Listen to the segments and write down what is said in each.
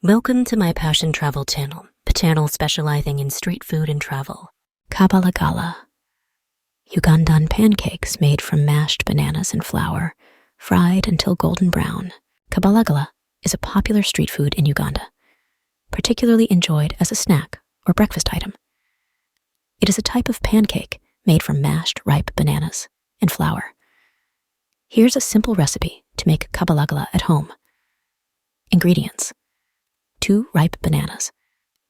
Welcome to my Passion Travel channel, the channel specializing in street food and travel. Kabalagala, Ugandan pancakes made from mashed bananas and flour, fried until golden brown. Kabalagala is a popular street food in Uganda, particularly enjoyed as a snack or breakfast item. It is a type of pancake made from mashed ripe bananas and flour. Here's a simple recipe to make kabalagala at home. Ingredients: 2 ripe bananas,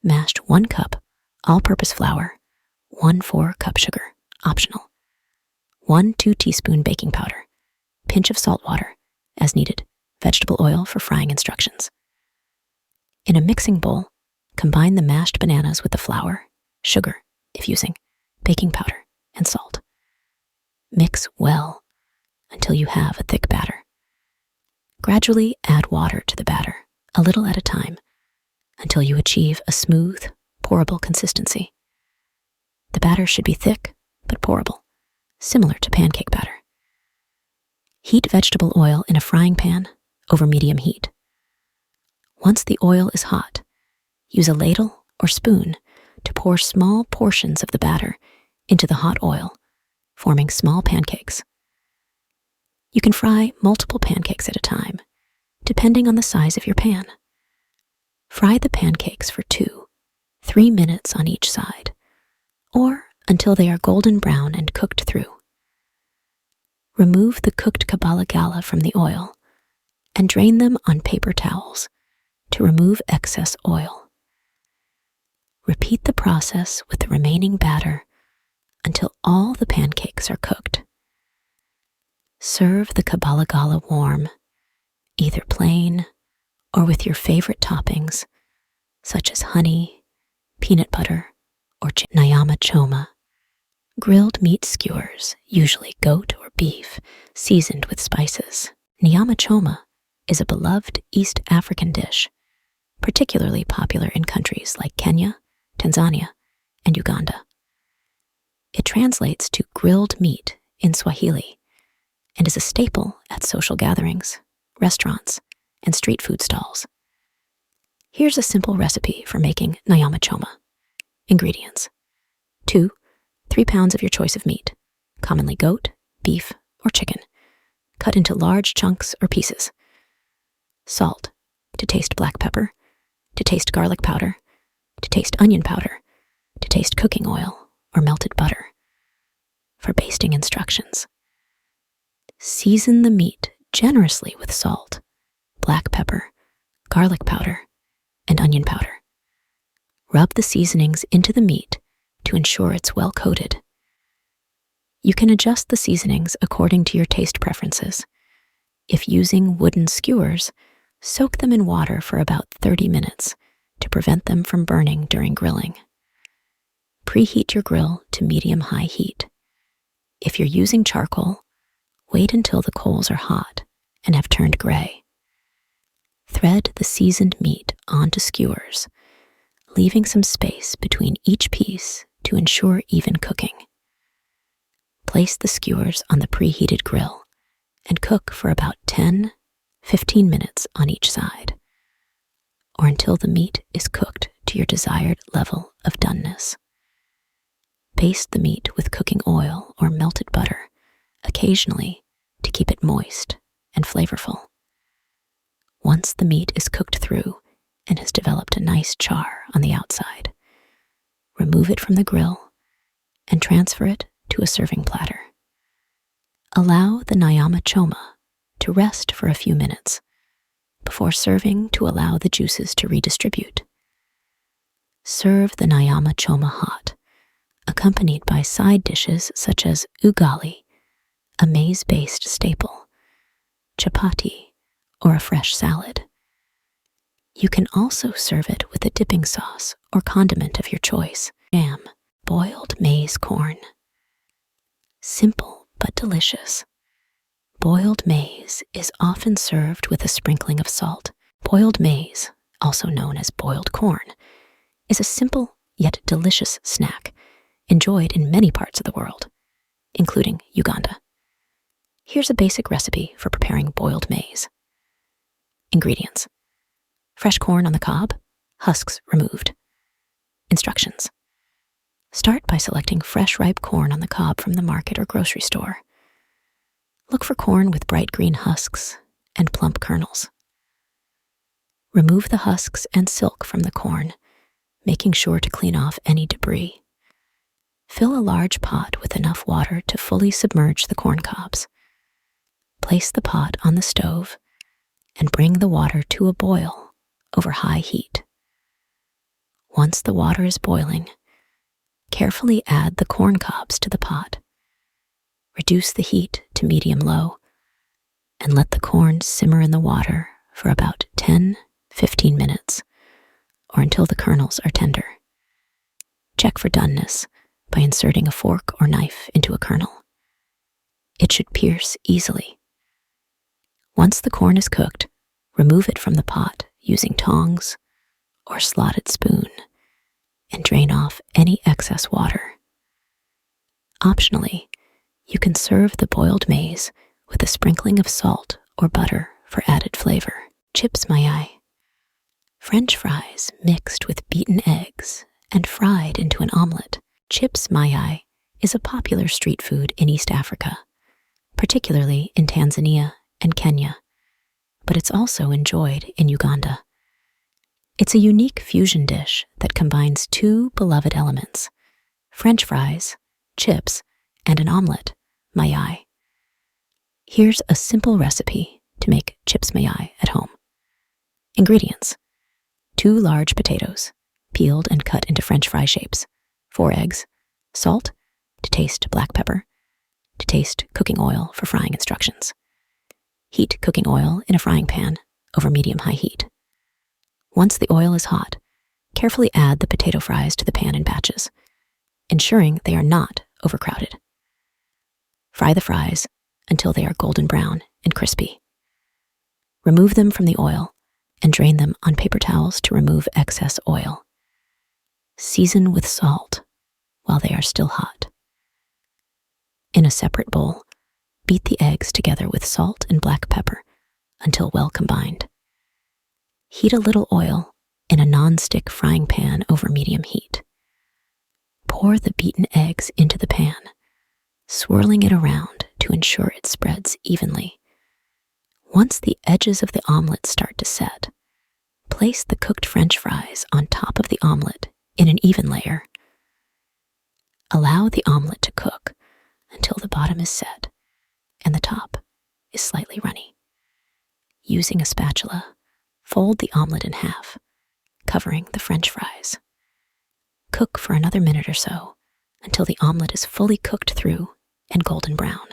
mashed 1 cup, all-purpose flour, 1/4 cup sugar, optional, 1-2 teaspoon baking powder, pinch of salt water, as needed, vegetable oil for frying instructions. In a mixing bowl, combine the mashed bananas with the flour, sugar, if using, baking powder, and salt. Mix well until you have a thick batter. Gradually add water to the batter, a little at a time, until you achieve a smooth, pourable consistency. The batter should be thick but pourable, similar to pancake batter. Heat vegetable oil in a frying pan over medium heat. Once the oil is hot, use a ladle or spoon to pour small portions of the batter into the hot oil, forming small pancakes. You can fry multiple pancakes at a time, depending on the size of your pan. Fry the pancakes for 2-3 minutes on each side, or until they are golden brown and cooked through. Remove the cooked kabalagala from the oil and drain them on paper towels to remove excess oil. Repeat the process with the remaining batter until all the pancakes are cooked. Serve the kabalagala warm, either plain or with your favorite toppings, such as honey, peanut butter, or Nyama Choma. Grilled meat skewers, usually goat or beef, seasoned with spices. Nyama Choma is a beloved East African dish, particularly popular in countries like Kenya, Tanzania, and Uganda. It translates to grilled meat in Swahili and is a staple at social gatherings, restaurants, and street food stalls. Here's a simple recipe for making Nyama Choma. Ingredients: 2-3 pounds of your choice of meat, commonly goat, beef, or chicken, cut into large chunks or pieces. Salt, to taste black pepper, to taste garlic powder, to taste onion powder, to taste cooking oil or melted butter. For basting instructions: season the meat generously with salt, black pepper, garlic powder, and onion powder. Rub the seasonings into the meat to ensure it's well coated. You can adjust the seasonings according to your taste preferences. If using wooden skewers, soak them in water for about 30 minutes to prevent them from burning during grilling. Preheat your grill to medium-high heat. If you're using charcoal, wait until the coals are hot and have turned gray. Thread the seasoned meat onto skewers, leaving some space between each piece to ensure even cooking. Place the skewers on the preheated grill and cook for about 10-15 minutes on each side, or until the meat is cooked to your desired level of doneness. Baste the meat with cooking oil or melted butter occasionally to keep it moist and flavorful. Once the meat is cooked through and has developed a nice char on the outside, remove it from the grill and transfer it to a serving platter. Allow the Nyama Choma to rest for a few minutes before serving to allow the juices to redistribute. Serve the Nyama Choma hot, accompanied by side dishes such as ugali, a maize-based staple, chapati, or a fresh salad. You can also serve it with a dipping sauce or condiment of your choice. Jam, boiled maize corn. Simple but delicious. Boiled maize is often served with a sprinkling of salt. Boiled maize, also known as boiled corn, is a simple yet delicious snack enjoyed in many parts of the world, including Uganda. Here's a basic recipe for preparing boiled maize. Ingredients: Fresh corn on the cob, husks removed. Instructions. Start by selecting fresh ripe corn on the cob from the market or grocery store. Look for corn with bright green husks and plump kernels. Remove the husks and silk from the corn, making sure to clean off any debris. Fill a large pot with enough water to fully submerge the corn cobs. Place the pot on the stove and bring the water to a boil over high heat. Once the water is boiling, carefully add the corn cobs to the pot. Reduce the heat to medium-low and let the corn simmer in the water for about 10-15 minutes or until the kernels are tender. Check for doneness by inserting a fork or knife into a kernel. It should pierce easily. Once the corn is cooked, remove it from the pot using tongs or slotted spoon and drain off any excess water. Optionally, you can serve the boiled maize with a sprinkling of salt or butter for added flavor. Chips Mayai. French fries mixed with beaten eggs and fried into an omelet. Chips Mayai is a popular street food in East Africa, particularly in Tanzania and Kenya, but it's also enjoyed in Uganda. It's a unique fusion dish that combines two beloved elements: French fries, chips, and an omelet, Mayai. Here's a simple recipe to make chips Mayai at home. Ingredients: 2 large potatoes, peeled and cut into French fry shapes, 4 eggs, salt, to taste black pepper, to taste cooking oil for frying instructions. Heat cooking oil in a frying pan over medium-high heat. Once the oil is hot, carefully add the potato fries to the pan in batches, ensuring they are not overcrowded. Fry the fries until they are golden brown and crispy. Remove them from the oil and drain them on paper towels to remove excess oil. Season with salt while they are still hot. In a separate bowl, beat the eggs together with salt and black pepper until well combined. Heat a little oil in a non-stick frying pan over medium heat. Pour the beaten eggs into the pan, swirling it around to ensure it spreads evenly. Once the edges of the omelet start to set, place the cooked French fries on top of the omelet in an even layer. Allow the omelet to cook until the bottom is set and the top is slightly runny. Using a spatula, fold the omelet in half, covering the French fries. Cook for another minute or so until the omelet is fully cooked through and golden brown.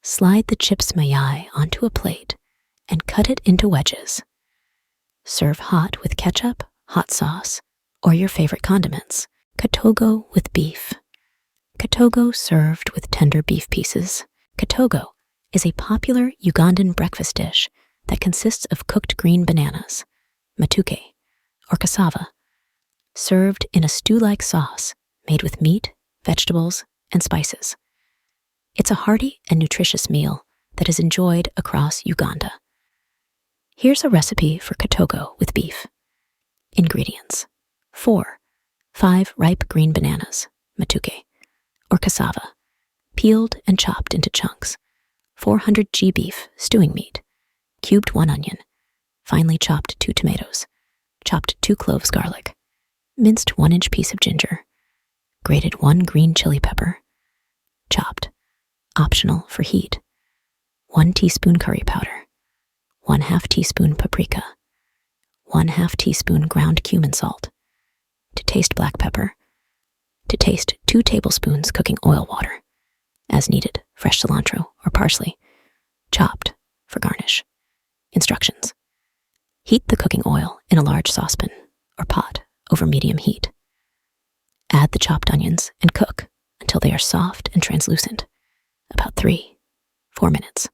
Slide the chips Mayai onto a plate and cut it into wedges. Serve hot with ketchup, hot sauce, or your favorite condiments. Katogo with beef. Katogo served with tender beef pieces. Katogo is a popular Ugandan breakfast dish that consists of cooked green bananas, matuke, or cassava, served in a stew-like sauce made with meat, vegetables, and spices. It's a hearty and nutritious meal that is enjoyed across Uganda. Here's a recipe for Katogo with beef. Ingredients: 5 ripe green bananas, matuke, or cassava, peeled and chopped into chunks, 400 g beef stewing meat, cubed 1 onion, finely chopped 2 tomatoes, chopped 2 cloves garlic, minced 1-inch piece of ginger, grated 1 green chili pepper, chopped, optional for heat, 1 teaspoon curry powder, 1/2 teaspoon paprika, 1/2 teaspoon ground cumin salt, to taste black pepper, to taste 2 tablespoons cooking oil water, as needed fresh cilantro or parsley, chopped for garnish. Instructions: heat the cooking oil in a large saucepan or pot over medium heat. Add the chopped onions and cook until they are soft and translucent, about 3-4 minutes.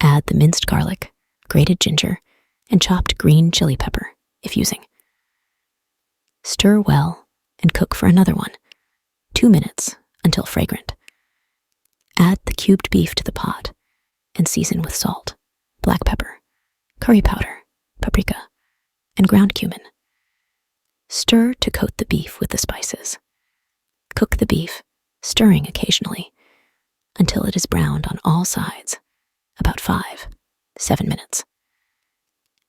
Add the minced garlic, grated ginger, and chopped green chili pepper, if using. Stir well and cook for another 2 minutes until fragrant. Add the cubed beef to the pot and season with salt, black pepper, curry powder, paprika, and ground cumin. Stir to coat the beef with the spices. Cook the beef, stirring occasionally, until it is browned on all sides, about 5-7 minutes.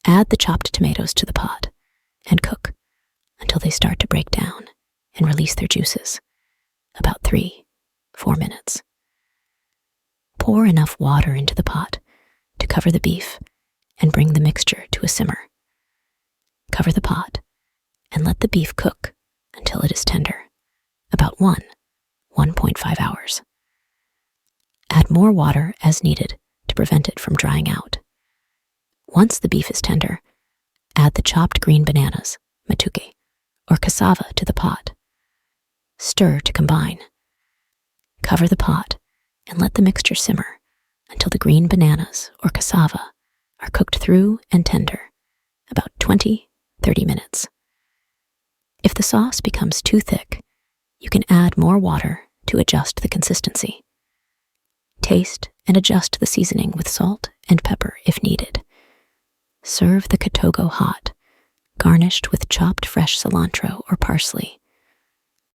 Add the chopped tomatoes to the pot and cook until they start to break down and release their juices, about 3-4 minutes. Pour enough water into the pot to cover the beef and bring the mixture to a simmer. Cover the pot and let the beef cook until it is tender, about 1.5 hours. Add more water as needed to prevent it from drying out. Once the beef is tender, add the chopped green bananas, matuke, or cassava to the pot. Stir to combine. Cover the pot and let the mixture simmer until the green bananas or cassava are cooked through and tender, about 20-30 minutes. If the sauce becomes too thick, you can add more water to adjust the consistency. Taste and adjust the seasoning with salt and pepper if needed. Serve the Katogo hot, garnished with chopped fresh cilantro or parsley.